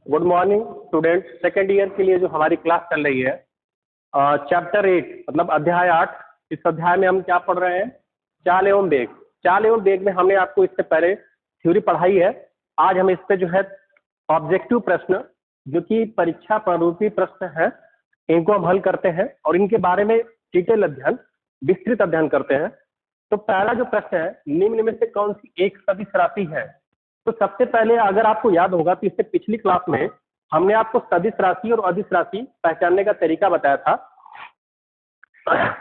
Good morning student. Second year के लिए जो हमारी क्लास चल रही है, चैप्टर 8 मतलब अध्याय 8। इस अध्याय में हम क्या पढ़ रहे हैं? चाल एवं वेग। चाल एवं वेग में हमने आपको इससे पहले थ्योरी पढ़ाई है। आज हम इस पे जो है ऑब्जेक्टिव प्रश्न जो कि परीक्षा प्रारूपी प्रश्न है, इनको हम हल करते हैं और इनके बारे में डिटेल अध्ययन, विस्तृत अध्ययन करते हैं। तो पहला जो प्रश्न है, निम्न में से कौन सी एक सदिश राशि है? तो सबसे पहले अगर आपको याद होगा तो इससे पिछली क्लास में हमने आपको सदिश राशि और अदिश राशि पहचानने का तरीका बताया था।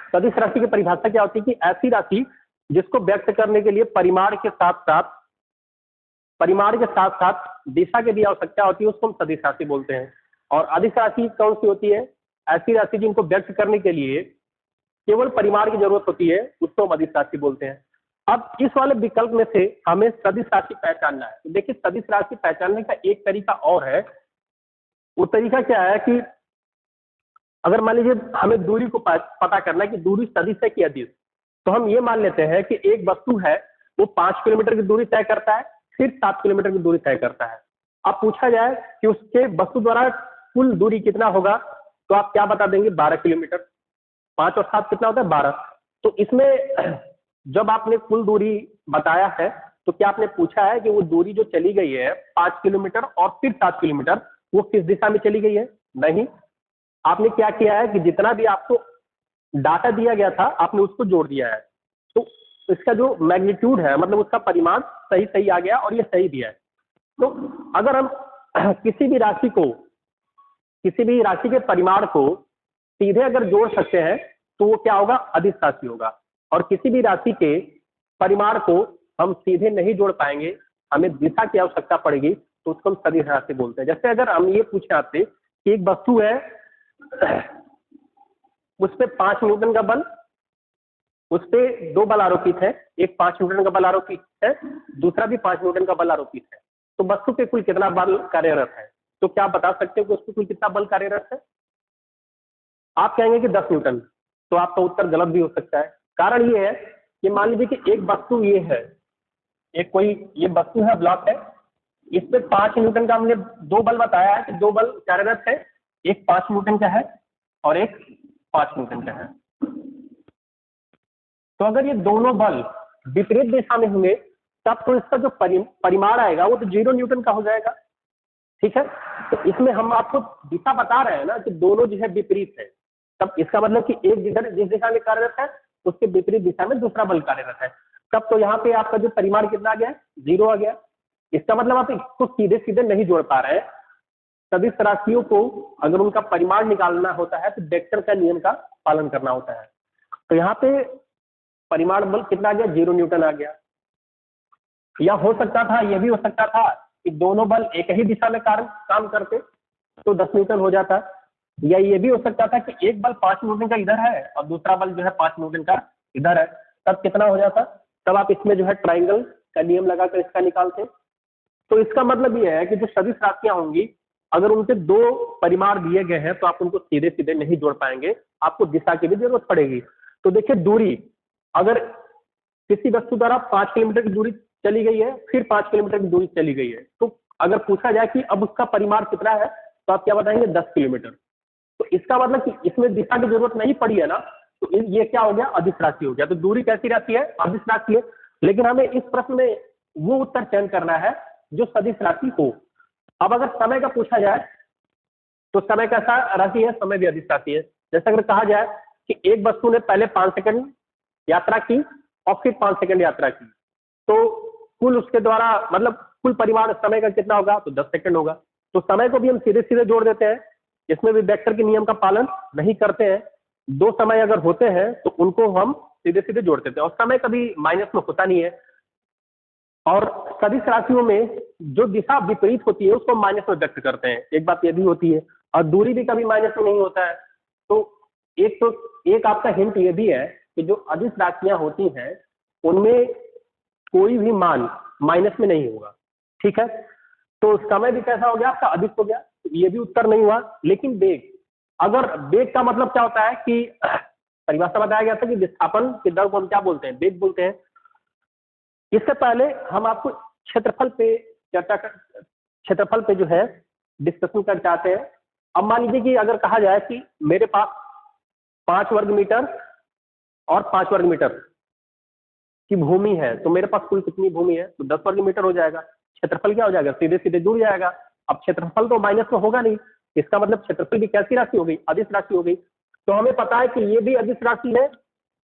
सदिश राशि की परिभाषा क्या होती है कि ऐसी राशि जिसको व्यक्त करने के लिए परिमाण के साथ साथ दिशा की भी आवश्यकता होती है, उसको हम सदिश राशि बोलते हैं। और अदिश राशि कौन सी होती है? ऐसी राशि जिनको व्यक्त करने के लिए केवल परिमाण की जरूरत होती है, उसको हम अदिश राशि बोलते हैं। अब इस वाले विकल्प में से हमें सदिश राशि पहचानना है। तो देखिए, सदिश राशि पहचानने का एक तरीका और है। वो तरीका क्या है कि अगर मान लीजिए हमें दूरी को पता करना है कि दूरी सदिश है कि अदिश, तो हम ये मान लेते हैं कि एक वस्तु है, वो 5 किलोमीटर की दूरी तय करता है, फिर 7 किलोमीटर की दूरी तय करता है। अब पूछा जाए कि उसके वस्तु द्वारा कुल दूरी कितना होगा, तो आप क्या बता देंगे? 12 किलोमीटर। 5 और 7 कितना होता है? 12। तो इसमें जब आपने कुल दूरी बताया है, तो क्या आपने पूछा है कि वो दूरी जो चली गई है 5 किलोमीटर और फिर 7 किलोमीटर, वो किस दिशा में चली गई है? नहीं। आपने क्या किया है कि जितना भी आपको डाटा दिया गया था, आपने उसको जोड़ दिया है। तो इसका जो मैग्नीट्यूड है, मतलब उसका परिमाण सही सही आ गया और ये सही भी है। तो अगर हम किसी भी राशि के परिमाण को सीधे अगर जोड़ सकते हैं तो वो क्या होगा? अदिश राशि होगा। और किसी भी राशि के परिमाण को हम सीधे नहीं जोड़ पाएंगे, हमें दिशा की आवश्यकता पड़ेगी, तो उसको हम सदिश राशि बोलते हैं। जैसे अगर हम ये पूछे आपसे कि एक वस्तु है, उस पे 5 न्यूटन का बल, उस पे 2 बल आरोपित है, एक 5 न्यूटन का बल आरोपित है, दूसरा भी 5 न्यूटन का बल आरोपित है। तो वस्तु पे कुल कितना बल कार्यरत है? तो क्या आप बता सकते हो कि उस पर कुल कितना बल कार्यरत है? आप कहेंगे कि 10 न्यूटन। तो आपका उत्तर गलत भी हो सकता है। कारण ये है कि मान लीजिए कि एक वस्तु ये है, ये वस्तु है, ब्लॉक है, इस पे 5 न्यूटन का हमने 2 बल बताया है कि 2 बल कार्यरत है, एक 5 न्यूटन का है और एक 5 न्यूटन का है। तो अगर ये दोनों बल विपरीत दिशा में होंगे, तब तो इसका जो परिमाण आएगा वो तो 0 न्यूटन का हो जाएगा। ठीक है, तो इसमें हम आपको दिशा बता रहे हैं ना कि दोनों जो है विपरीत है, तब इसका मतलब कि एक जिस दिशा में कार्यरत है, उसके विपरीत दिशा में दूसरा बल कार्यरत है। तब तो यहाँ पे आपका जो परिमाण कितना आ गया? 0 आ गया। इसका मतलब आप इसको सीधे सीधे नहीं जोड़ पा रहे हैं। सदिश राशियों को अगर उनका परिमाण निकालना होता है तो वेक्टर का नियम का पालन करना होता है। तो यहाँ पे परिमाण बल कितना आ गया? 0 न्यूटन आ गया। या हो सकता था, यह भी हो सकता था कि दोनों बल एक ही दिशा में काम करते तो 10 न्यूटन हो जाता। या ये भी हो सकता था कि एक बल 5 न्यूटन का इधर है और दूसरा बल जो है 5 न्यूटन का इधर है, तब कितना हो जाता? तब आप इसमें जो है ट्राइंगल का नियम लगाकर इसका निकालते। तो इसका मतलब ये है कि जो सदिश राशियां होंगी, अगर उनके 2 परिमाण दिए गए हैं तो आप उनको सीधे सीधे नहीं जोड़ पाएंगे, आपको दिशा की भी जरूरत पड़ेगी। तो देखिए, दूरी अगर किसी वस्तु द्वारा 5 किलोमीटर की दूरी चली गई है, फिर 5 किलोमीटर की दूरी चली गई है, तो अगर पूछा जाए कि अब उसका परिमाण कितना है, तो आप क्या बताएंगे? 10 किलोमीटर। तो इसका मतलब कि इसमें दिशा की जरूरत नहीं पड़ी है ना, तो ये क्या हो गया? अदिश राशि हो गया। तो दूरी कैसी राशि है? अदिश राशि है। लेकिन हमें इस प्रश्न में वो उत्तर चयन करना है जो सदिश राशि हो। अब अगर समय का पूछा जाए तो समय कैसा राशि है? समय भी अदिश राशि है। जैसे अगर कहा जाए कि एक वस्तु ने पहले 5 सेकंड यात्रा की और फिर 5 सेकंड यात्रा की, तो कुल उसके द्वारा मतलब कुल परिमाण समय का कितना होगा? तो 10 सेकंड होगा। तो समय को भी हम सीधे सीधे जोड़ देते हैं, इसमें भी वेक्टर के नियम का पालन नहीं करते हैं। 2 समय अगर होते हैं तो उनको हम सीधे सीधे जोड़ देते हैं और समय कभी माइनस में होता नहीं है। और सदिश राशियों में जो दिशा विपरीत होती है उसको हम माइनस में व्यक्त करते हैं, एक बात ये भी होती है। और दूरी भी कभी माइनस में नहीं होता है। तो एक आपका हिंट ये भी है कि जो अदिश राशियां होती हैं उनमें कोई भी मान माइनस में नहीं होगा। ठीक है, तो समय भी कैसा हो गया? आपका अदिश हो गया। ये भी उत्तर नहीं हुआ। लेकिन वेग, अगर वेग का मतलब क्या होता है कि परिभाषा बताया गया था कि विस्थापन की दर को हम क्या बोलते हैं? वेग बोलते हैं। इससे पहले हम आपको क्षेत्रफल पे चर्चा कर, क्षेत्रफल पे जो है डिस्कशन कर चाहते हैं। अब मान लीजिए कि अगर कहा जाए कि मेरे पास 5 वर्ग मीटर और 5 वर्ग मीटर की भूमि है, तो मेरे पास कुल कितनी भूमि है? तो 10 वर्ग मीटर हो जाएगा। क्षेत्रफल क्या हो जाएगा? सीधे सीधे जुड़ जाएगा। अब क्षेत्रफल तो माइनस में होगा नहीं, इसका मतलब क्षेत्रफल भी कैसी राशि हो गई? अदिश राशि हो गई। तो हमें पता है कि ये भी अदिश राशि है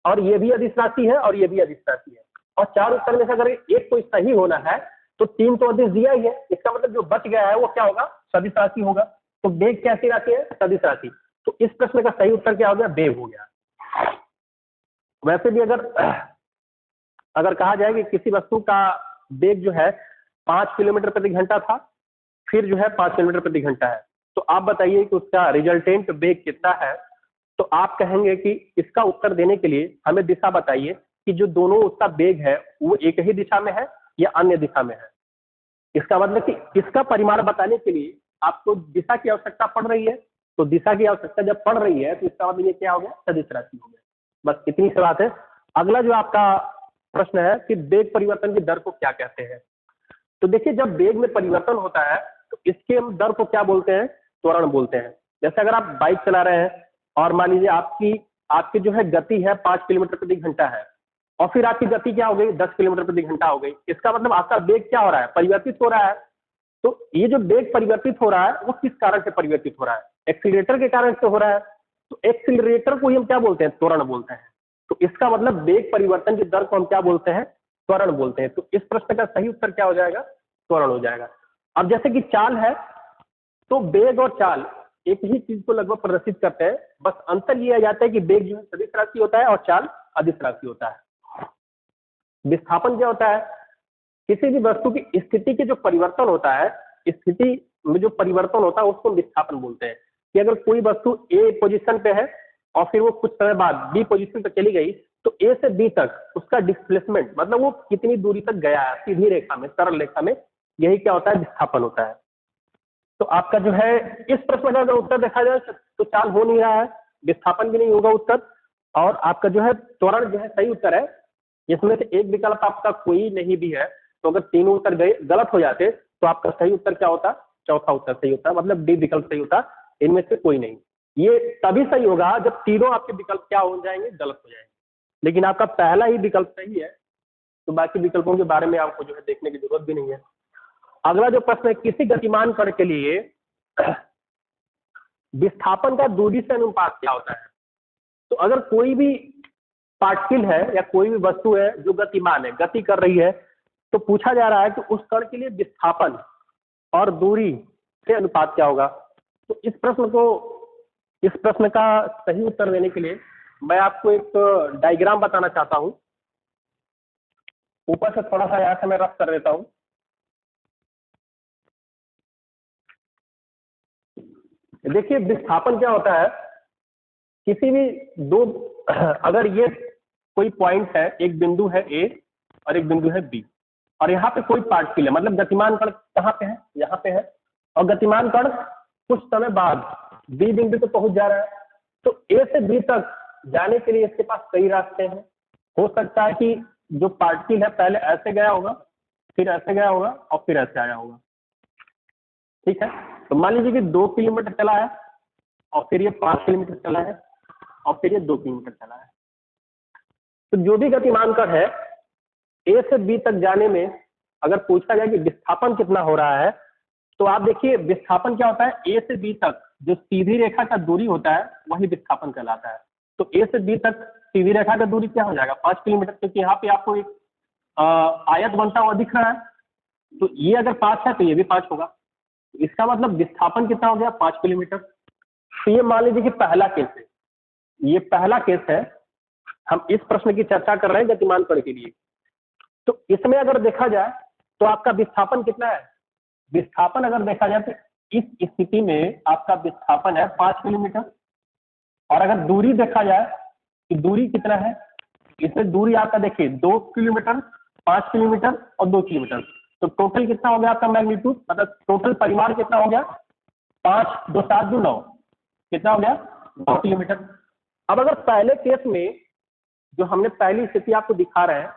और ये भी अदिश राशि है और ये भी अदिश राशि है, और 4 उत्तर में से अगर एक कोई सही होना है तो 3 तो अदिश दिया ही है, इसका मतलब जो बच गया है वो क्या होगा? सदिश राशि होगा। तो बेग कैसी राशि है? सदिश राशि। तो इस प्रश्न का सही उत्तर क्या हो गया? बेग हो गया। वैसे भी अगर कहा जाए कि किसी वस्तु का बेग जो है 5 किलोमीटर प्रति घंटा था, फिर जो है 5 किलोमीटर प्रति घंटा है, तो आप बताइए कि उसका रिजल्टेंट बेग कितना है? तो आप कहेंगे कि इसका उत्तर देने के लिए हमें दिशा बताइए कि जो दोनों उसका बेग है वो एक ही दिशा में है या अन्य दिशा में है। इसका मतलब कि इसका परिमाण बताने के लिए आपको दिशा की आवश्यकता पड़ रही है, तो दिशा की आवश्यकता जब पड़ रही है तो इसका मतलब ये क्या हो गया? सदिश राशि हो गया। बस इतनी सी बात है। अगला जो आपका प्रश्न है कि बेग परिवर्तन की दर को क्या कहते हैं? तो देखिए, जब बेग में परिवर्तन होता है तो इसके हम दर को क्या बोलते हैं? त्वरण बोलते हैं। जैसे अगर आप बाइक चला रहे हैं और मान लीजिए आपकी जो है गति है 5 किलोमीटर प्रति घंटा है, और फिर आपकी गति क्या हो गई? 10 किलोमीटर प्रति घंटा हो गई। इसका मतलब आपका बेग क्या हो रहा है? परिवर्तित हो रहा है। तो ये जो बेग परिवर्तित हो रहा है वो किस कारण से परिवर्तित हो रहा है? एक्सीलरेटर के कारण से हो रहा है। तो एक्सीलरेटर को ही हम क्या बोलते हैं? त्वरण बोलते हैं। तो इसका मतलब बेग परिवर्तन की दर को हम क्या बोलते हैं? त्वरण बोलते हैं। तो इस प्रश्न का सही उत्तर क्या हो जाएगा? त्वरण हो जाएगा। अब जैसे कि चाल है, तो बेग और चाल एक ही चीज को लगभग प्रदर्शित करते हैं, बस अंतर ये आ जाता है कि बेग जो है सदिश राशि होता है और चाल अदिश राशि होता है। विस्थापन क्या होता है? किसी भी वस्तु की स्थिति के जो परिवर्तन होता है, स्थिति में जो परिवर्तन होता है उसको विस्थापन बोलते हैं। कि अगर कोई वस्तु ए पोजीशन पे है और फिर वो कुछ समय बाद बी पोजीशन पे चली गई, तो ए से बी तक उसका डिस्प्लेसमेंट, मतलब वो कितनी दूरी तक गया है सीधी रेखा में, सरल रेखा में, यही क्या होता है? विस्थापन होता है। तो आपका जो है इस प्रश्न का अगर उत्तर देखा जाए तो चाल हो नहीं रहा है, विस्थापन भी नहीं होगा उत्तर, और आपका जो है त्वरण जो है सही उत्तर है। इसमें से एक विकल्प आपका कोई नहीं भी है, तो अगर तीनों उत्तर गलत हो जाते तो आपका सही उत्तर क्या होता? चौथा उत्तर सही होता, मतलब डी विकल्प सही होता। इनमें से कोई नहीं। ये तभी सही होगा जब तीनों आपके विकल्प क्या हो जाएंगे? गलत हो जाएंगे। लेकिन आपका पहला ही विकल्प सही है, तो बाकी विकल्पों के बारे में आपको जो है देखने की जरूरत भी नहीं है। अगला जो प्रश्न है, किसी गतिमान कण के लिए विस्थापन का दूरी से अनुपात क्या होता है? तो अगर कोई भी पार्टिकल है या कोई भी वस्तु है जो गतिमान है, गति कर रही है, तो पूछा जा रहा है कि उस कण के लिए विस्थापन और दूरी से अनुपात क्या होगा? तो इस प्रश्न का सही उत्तर देने के लिए मैं आपको एक डायग्राम बताना चाहता हूं। ऊपर से थोड़ा सा यहाँ से मैं रफ कर देता हूं। देखिए, विस्थापन क्या होता है? किसी भी दो, अगर ये कोई पॉइंट है, एक बिंदु है ए और एक बिंदु है बी, और यहाँ पे कोई पार्टिकल है, मतलब गतिमान कण कहाँ पे है? यहाँ पे है, और गतिमान कण कुछ समय बाद बी बिंदु पे पहुंच जा रहा है। तो ए से बी तक जाने के लिए इसके पास कई रास्ते हैं। हो सकता है कि जो पार्टिकल है पहले ऐसे गया होगा, फिर ऐसे गया होगा और फिर ऐसे आया होगा। ठीक है, तो मान लीजिए कि 2 किलोमीटर चला है और फिर ये 5 किलोमीटर चला है और फिर ये 2 किलोमीटर चला है। तो जो भी गतिमान कण है ए से बी तक जाने में अगर पूछा जाए कि विस्थापन कितना हो रहा है, तो आप देखिए विस्थापन क्या होता है? ए से बी तक जो सीधी रेखा का दूरी होता है वही विस्थापन कहलाता है। तो ए से बी तक सीधी रेखा का दूरी क्या हो जाएगा? 5 किलोमीटर, क्योंकि यहाँ पे आपको एक आयत बनता हुआ दिख रहा है। तो ये अगर 5 है तो ये भी 5 होगा। इसका मतलब विस्थापन कितना हो गया? 5 किलोमीटर। तो ये मान लीजिए कि पहला केस है, ये पहला केस है। हम इस प्रश्न की चर्चा कर रहे हैं गतिमान कण के लिए। तो इसमें अगर देखा जाए तो आपका विस्थापन कितना है? विस्थापन अगर देखा जाए तो इस स्थिति में आपका विस्थापन है 5 किलोमीटर, और अगर दूरी देखा जाए तो दूरी कितना है? इसमें दूरी आपका देखिए 2 किलोमीटर, 5 किलोमीटर और 2 किलोमीटर। तो टोटल कितना हो गया आपका मैग्नीट्यूड, मतलब टोटल परिमाण कितना हो गया? 5 2 7 2 9, कितना हो गया? 9 किलोमीटर। अब अगर पहले केस में जो हमने पहली स्थिति आपको दिखा रहे हैं,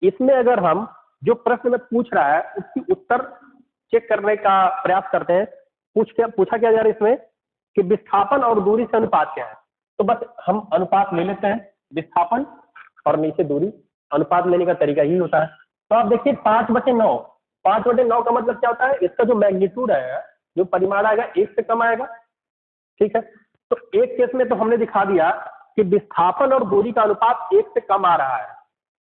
इसमें अगर हम जो प्रश्न में पूछ रहा है उसकी उत्तर चेक करने का प्रयास करते हैं। पूछा क्या जा रहा है इसमें कि विस्थापन और दूरी से अनुपात क्या है। तो बस हम अनुपात ले लेते हैं, विस्थापन और नीचे दूरी, अनुपात लेने का तरीका यही होता है। तो आप देखिए 5/9, 5/9 का मतलब क्या होता है, इसका जो मैग्नीट्यूड है, जो परिमाण आएगा 1 से कम आएगा। ठीक है, तो एक केस में तो हमने दिखा दिया कि विस्थापन और दूरी का अनुपात 1 से कम आ रहा है।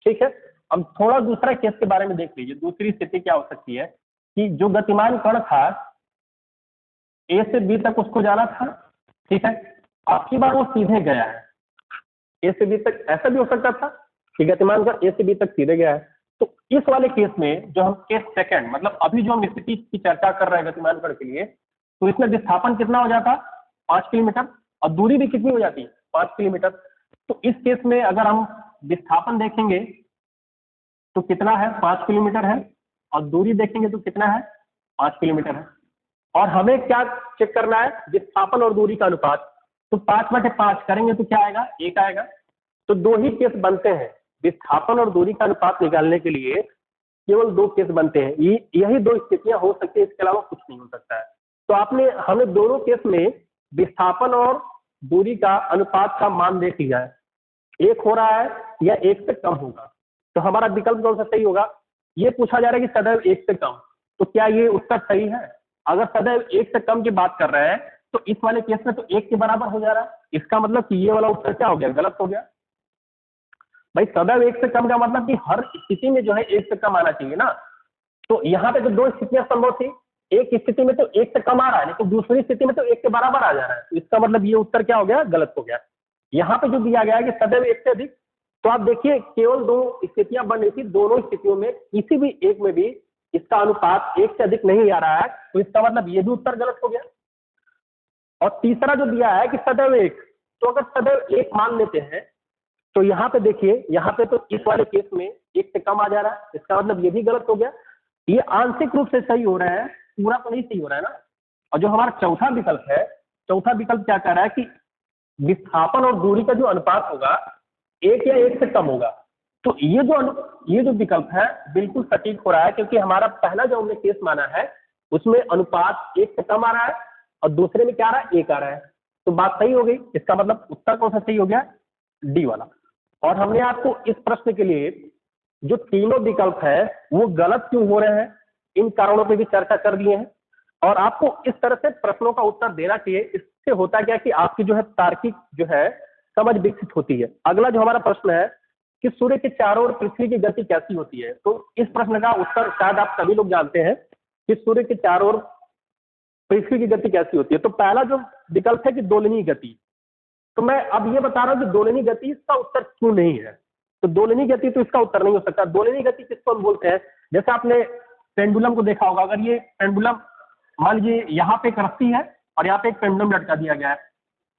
ठीक है, अब थोड़ा दूसरा केस के बारे में देख लीजिए। दूसरी स्थिति क्या हो सकती है कि जो गतिमान कण था ए से बी तक उसको जाना था। ठीक है, आपकी बार वो सीधे गया है ए से बी तक। ऐसा भी हो सकता था कि गतिमान कण ए से बी तक सीधे गया है। तो इस वाले केस में जो हम केस सेकंड, मतलब अभी जो हम स्थिति की चर्चा कर रहे हैं गतिमान कण के लिए, तो इसमें विस्थापन कितना हो जाता, 5 किलोमीटर, और दूरी भी कितनी हो जाती, 5 किलोमीटर। तो इस केस में अगर हम विस्थापन देखेंगे तो कितना है, 5 किलोमीटर है, और दूरी देखेंगे तो कितना है, 5 किलोमीटर है। और हमें क्या चेक करना है, विस्थापन और दूरी का अनुपात। तो 5/5 करेंगे तो क्या आएगा, 1 आएगा। तो 2 ही केस बनते हैं विस्थापन और दूरी का अनुपात निकालने के लिए, केवल 2 केस बनते हैं। यही 2 स्थितियां हो सकती है, इसके अलावा कुछ नहीं हो सकता है। तो हमें दोनों केस में विस्थापन और दूरी का अनुपात का मान देख लिया है, 1 हो रहा है या 1 से कम होगा। तो हमारा विकल्प कौन सा सही होगा। ये पूछा जा रहा है कि सदैव 1 से कम, तो क्या ये उत्तर सही है। अगर सदैव 1 से कम की बात कर रहे हैं तो इस वाले केस में तो 1 के बराबर हो जा रहा है। इसका मतलब कि ये वाला उत्तर क्या हो गया, गलत हो गया। भाई सदैव 1 से कम का मतलब कि हर स्थिति में जो है 1 से कम आना चाहिए ना। तो यहाँ पे जो 2 स्थितियां संभव थी, एक स्थिति में तो 1 से कम आ रहा है, लेकिन दूसरी स्थिति में तो 1 के बराबर आ जा रहा है। तो इसका मतलब ये उत्तर क्या हो गया, गलत हो गया। यहाँ पे जो दिया गया है कि सदैव 1 से अधिक, तो आप देखिए केवल 2 स्थितियां बन रही थी, दोनों स्थितियों में किसी भी एक में भी इसका अनुपात 1 से अधिक नहीं आ रहा है। तो इसका मतलब ये भी उत्तर गलत हो गया। और तीसरा जो दिया है कि सदैव 1, तो अगर सदैव 1 मान लेते हैं तो यहाँ पे देखिए, यहाँ पे तो इस वाले केस में 1 से कम आ जा रहा है, इसका मतलब ये भी गलत हो गया। ये आंशिक रूप से सही हो रहा है, पूरा तो नहीं सही हो रहा है ना। और जो हमारा चौथा विकल्प है, चौथा विकल्प क्या कह रहा है कि विस्थापन और दूरी का जो अनुपात होगा 1 या 1 से कम होगा। तो ये जो विकल्प है बिल्कुल सटीक हो रहा है, क्योंकि हमारा पहला जो हमने केस माना है उसमें अनुपात 1 से कम आ रहा है और दूसरे में क्या आ रहा है, 1 आ रहा है। तो बात सही हो गई। इसका मतलब उत्तर कौन सा सही हो गया, डी वाला। और हमने आपको इस प्रश्न के लिए जो तीनों विकल्प है वो गलत क्यों हो रहे हैं, इन कारणों पे भी चर्चा कर दिए हैं। और आपको इस तरह से प्रश्नों का उत्तर देना चाहिए। इससे होता क्या कि आपकी जो है तार्किक जो है समझ विकसित होती है। अगला जो हमारा प्रश्न है कि सूर्य के चारों ओर पृथ्वी की गति कैसी होती है। तो इस प्रश्न का उत्तर शायद आप सभी लोग जानते हैं कि सूर्य के चारों ओर पृथ्वी की गति कैसी होती है। तो पहला जो विकल्प है कि दोलनीय गति। तो मैं अब ये बता रहा हूं कि दोलनीय गति इसका उत्तर क्यों नहीं है। तो दोलनीय गति तो इसका उत्तर नहीं हो सकता। दोलनीय गति किसको हम बोलते हैं, जैसे आपने पेंडुलम को देखा होगा। अगर ये पेंडुलम मान लीजिए यहाँ पे एक रस्सी है और यहाँ पे एक पेंडुलम लटका दिया गया है।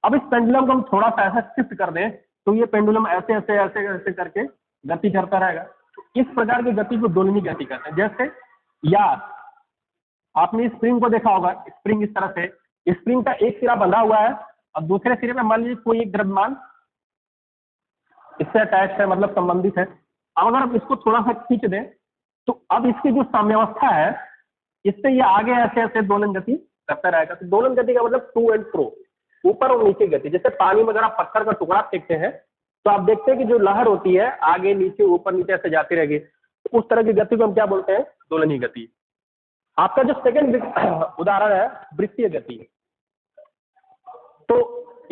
अब इस पेंडुलम को हम थोड़ा सा ऐसा शिफ्ट कर दें तो ये पेंडुलम ऐसे ऐसे ऐसे ऐसे करके गति करता रहेगा। तो इस प्रकार की गति को दोलनीय गति कहते हैं। जैसे या आपने स्प्रिंग को देखा होगा, स्प्रिंग इस तरह से, स्प्रिंग का एक सिरा बंधा हुआ है और दूसरे सिरे में मान लीजिए कोई एक द्रव्यमान इससे अटैच है, मतलब संबंधित है। अब अगर हम इसको थोड़ा सा खींच दें तो अब इसकी जो साम्यावस्था है इससे ये आगे ऐसे ऐसे दोलन गति करता रहेगा। तो दोलन गति का मतलब टू एंड फ्रो, ऊपर और नीचे गति। जैसे पानी में अगर आप पत्थर का टुकड़ा फेंकते हैं तो आप देखते हैं कि जो लहर होती है आगे नीचे ऊपर नीचे ऐसे जाती रहेगी। तो उस तरह की गति को हम क्या बोलते हैं, दोलनीय गति। आपका जो सेकंड उदाहरण है वृत्तीय गति। तो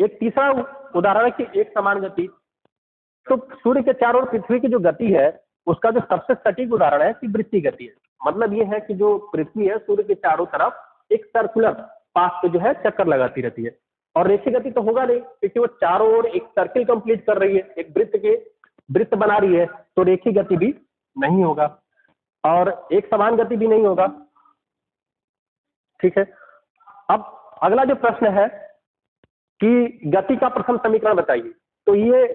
एक तीसरा उदाहरण है कि एक समान गति। तो सूर्य के चारों ओर पृथ्वी की जो गति है उसका जो सबसे सटीक उदाहरण है कि वृत्तीय गति है। मतलब ये है कि जो पृथ्वी है सूर्य के चारों तरफ एक सर्कुलर पाथ पे जो है चक्कर लगाती रहती है। और रेखीय गति तो होगा नहीं, क्योंकि वो चारों ओर एक सर्किल कंप्लीट कर रही है, एक वृत्त बना रही है। तो रेखीय गति भी नहीं होगा और एक समान गति भी नहीं होगा। ठीक है, अब अगला जो प्रश्न है कि गति का प्रथम समीकरण बताइए। तो ये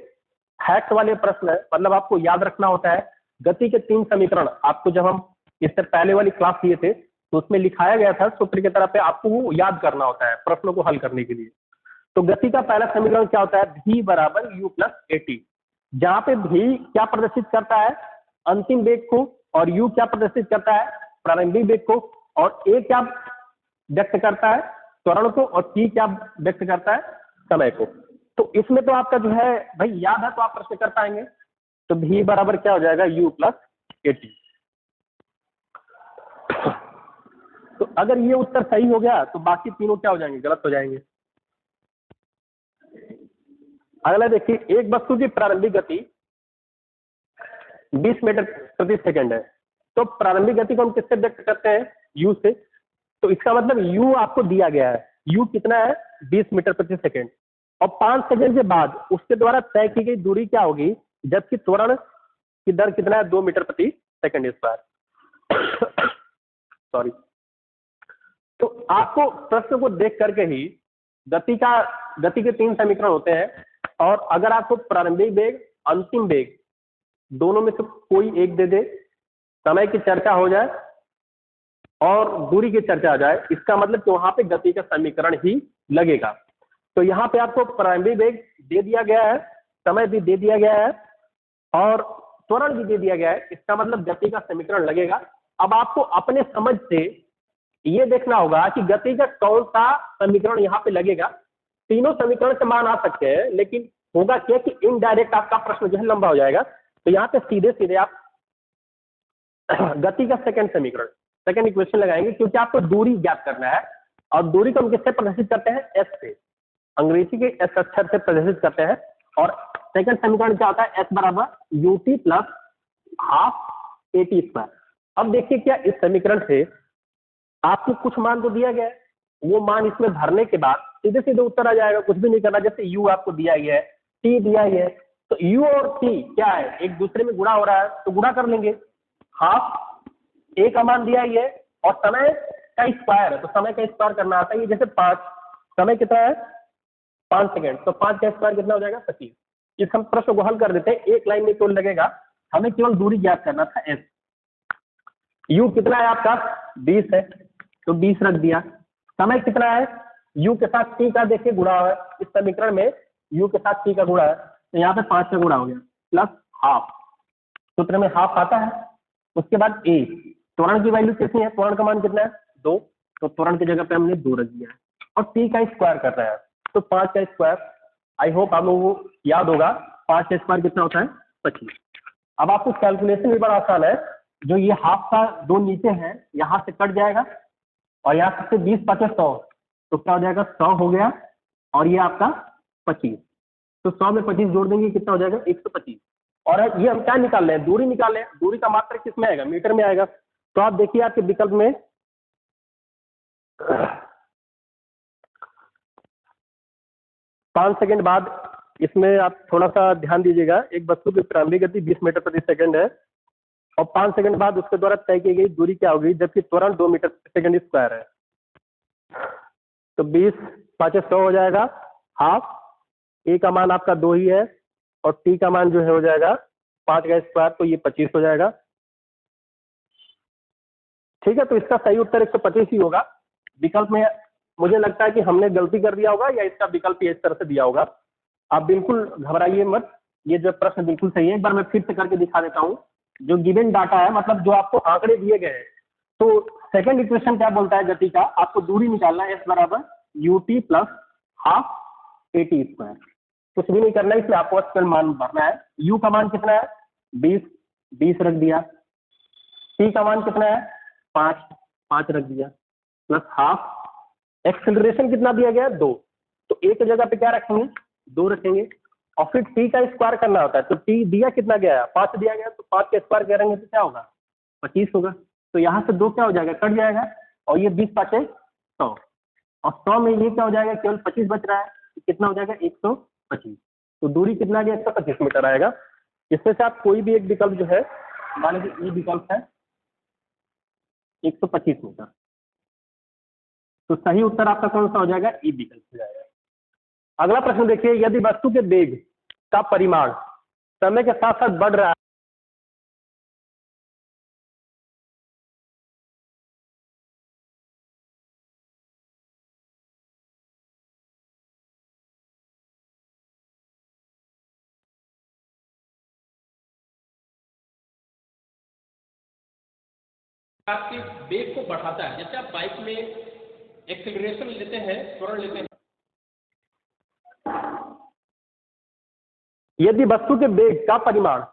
फैक्ट वाले प्रश्न है, मतलब आपको याद रखना होता है गति के 3 समीकरण। आपको जब हम इससे पहले वाली क्लास लिए थे तो उसमें लिखाया गया था सूत्र की तरह पे, आपको वो याद करना होता है प्रश्नों को हल करने के लिए। तो गति का पहला समीकरण क्या होता है, v बराबर u प्लस at, जहां पे v क्या प्रदर्शित करता है, अंतिम वेग को, और u क्या प्रदर्शित करता है, प्रारंभिक वेग को। और ए क्या व्यक्त करता है, त्वरण को, और टी क्या व्यक्त करता है, समय को। तो इसमें तो आपका जो है भाई याद है तो आप प्रश्न कर पाएंगे। तो भी बराबर क्या हो जाएगा, यू प्लस ए टी। तो अगर ये उत्तर सही हो गया तो बाकी तीनों क्या हो जाएंगे, गलत हो जाएंगे। अगला देखिए, एक वस्तु की प्रारंभिक गति 20 मीटर प्रति सेकंड है। तो प्रारंभिक गति को हम किससे व्यक्त करते हैं, यू से। तो इसका मतलब यू आपको दिया गया है, यू कितना है, 20 मीटर प्रति सेकंड, और 5 सेकंड के बाद उसके द्वारा तय की गई दूरी क्या होगी, जबकि त्वरण की दर कितना है, 2 मीटर प्रति सेकंड स्क्वायर। सॉरी। तो आपको प्रश्न को देख करके ही गति के 3 समीकरण होते हैं, और अगर आपको प्रारंभिक वेग, अंतिम वेग दोनों में से कोई एक दे दे, समय की चर्चा हो जाए और दूरी की चर्चा आ जाए, इसका मतलब कि वहां पे गति का समीकरण ही लगेगा। तो यहाँ पे आपको प्रारंभिक वेग दे दिया गया है, समय भी दे दिया गया है, और त्वरण भी दे दिया गया है, इसका मतलब गति का समीकरण लगेगा। अब आपको अपने समझ से ये देखना होगा कि गति का कौन सा समीकरण यहाँ पे लगेगा। तीनों समीकरण से मान आ सकते हैं, लेकिन होगा क्या कि इनडायरेक्ट आपका प्रश्न जो है लंबा हो जाएगा। तो यहाँ पे सीधे सीधे आप गति का सेकंड समीकरण, सेकंड इक्वेशन लगाएंगे, क्योंकि आपको दूरी ज्ञात करना है, और दूरी को हम किससे प्रदर्शित करते हैं, एस से, अंग्रेजी के एस अक्षर से प्रदर्शित करते हैं। और सेकंड समीकरण क्या होता है, एस बराबर U T plus half A T square. अब देखिए क्या इस समीकरण से आपको कुछ मान तो दिया गया है, वो मान इसमें भरने के बाद सीधे सीधे उत्तर आ जाएगा, कुछ भी नहीं करना। जैसे यू आपको दिया गया है, टी दिया गया है, तो यू और टी क्या है, एक दूसरे में गुणा हो रहा है, तो गुणा कर लेंगे। हाफ ए का मान दिया गया है, और समय का स्क्वायर है, तो समय का स्क्वायर करना आता है। ये जैसे 5, समय कितना है 5 सेकेंड, तो 5 का स्क्वायर कितना हो जाएगा, 25। इस हम प्रश्न को हल कर देते हैं, एक लाइन में केवल लगेगा, हमें केवल दूरी ज्ञात करना था, एस। यू कितना है आपका 20 है, तो 20 रख दिया। समय कितना है, यू के साथ टी का देखिए गुणा है, इस समीकरण में यू के साथ टी का गुणा है, तो यहाँ पे 5 का गुणा हो गया, प्लस हाफ, सूत्र में हाफ आता है। उसके बाद ए, त्वरण की वैल्यू कितनी है, त्वरण का मान कितना है 2, तो त्वरण की जगह पे हमने 2 रख दिया है, और टी का स्क्वायर कर रहा है, तो 5 का स्क्वायर, आई होप आप लोगों को याद होगा 5 का स्क्वायर कितना होता है, 25। अब आपको कैलकुलेशन भी बड़ा आसान है, जो ये हाफ का 2 नीचे है यहाँ से कट जाएगा, और यहाँ से 20 5 100, तो क्या हो जाएगा 100 हो गया, और ये आपका 25, तो 100 में 25 जोड़ देंगे, कितना हो जाएगा 125। और ये हम क्या निकाल रहे हैं, दूरी निकाल रहे हैं, दूरी का मात्रक किस में आएगा, मीटर में आएगा। तो आप देखिए आपके विकल्प में 5 सेकंड बाद, इसमें आप थोड़ा सा ध्यान दीजिएगा, एक वस्तु की प्रारंभिक गति 20 मीटर प्रति सेकंड है, और 5 सेकंड बाद उसके द्वारा तय की गई दूरी क्या होगी, जबकि त्वरण 2 मीटर प्रति सेकंड स्क्वायर है। तो 20 5 100 हो जाएगा, हाफ ए का मान आपका 2 ही है, और टी का मान जो है हो जाएगा 5 का स्क्वायर, तो ये 25 हो जाएगा। ठीक है, तो इसका सही उत्तर 125 ही होगा। विकल्प में मुझे लगता है कि हमने गलती कर दिया होगा, या इसका विकल्प इस तरह से दिया होगा। आप बिल्कुल घबराइए मत, ये जो प्रश्न बिल्कुल सही है। एक बार मैं फिर से करके दिखा देता हूँ, जो गिवन डाटा है, मतलब जो आपको आंकड़े दिए गए हैं। तो सेकंड इक्वेशन क्या बोलता है गति का, आपको दूरी निकालना है, एस बराबर U T plus half A T square. कुछ भी नहीं करना है, इसमें आपको केवल मान भरना है। यू का मान कितना है 20 रख दिया, टी का मान कितना है 5 रख दिया, प्लस हाफ, एक्सेलरेशन कितना दिया गया 2, तो एक जगह पे क्या रखेंगे 2 रखेंगे, और फिर टी का स्क्वायर करना होता है। तो टी दिया कितना गया है 5 दिया गया, तो 5 का स्क्वायर करेंगे तो क्या होगा 25 होगा। तो यहाँ से 2 क्या हो जाएगा, कट जाएगा, और ये 20 5 100, और 100 में ये क्या हो जाएगा, केवल 25 बच रहा है, तो कितना हो जाएगा 125। तो दूरी कितना गया 125 मीटर आएगा। इसमें से आप कोई भी एक विकल्प जो है, मान लीजिए ई विकल्प है 125 मीटर, तो सही उत्तर आपका कौन सा हो जाएगा, ई विकल्प हो जाएगा। अगला प्रश्न देखिए, यदि वस्तु के वेग का परिमाण समय के साथ साथ बढ़ रहा है, आपके वेग को बढ़ाता है। जैसे आप बाइक में एक्सेलरेशन लेते हैं, त्वरण लेते हैं, यदि वस्तु के वेग का परिमाण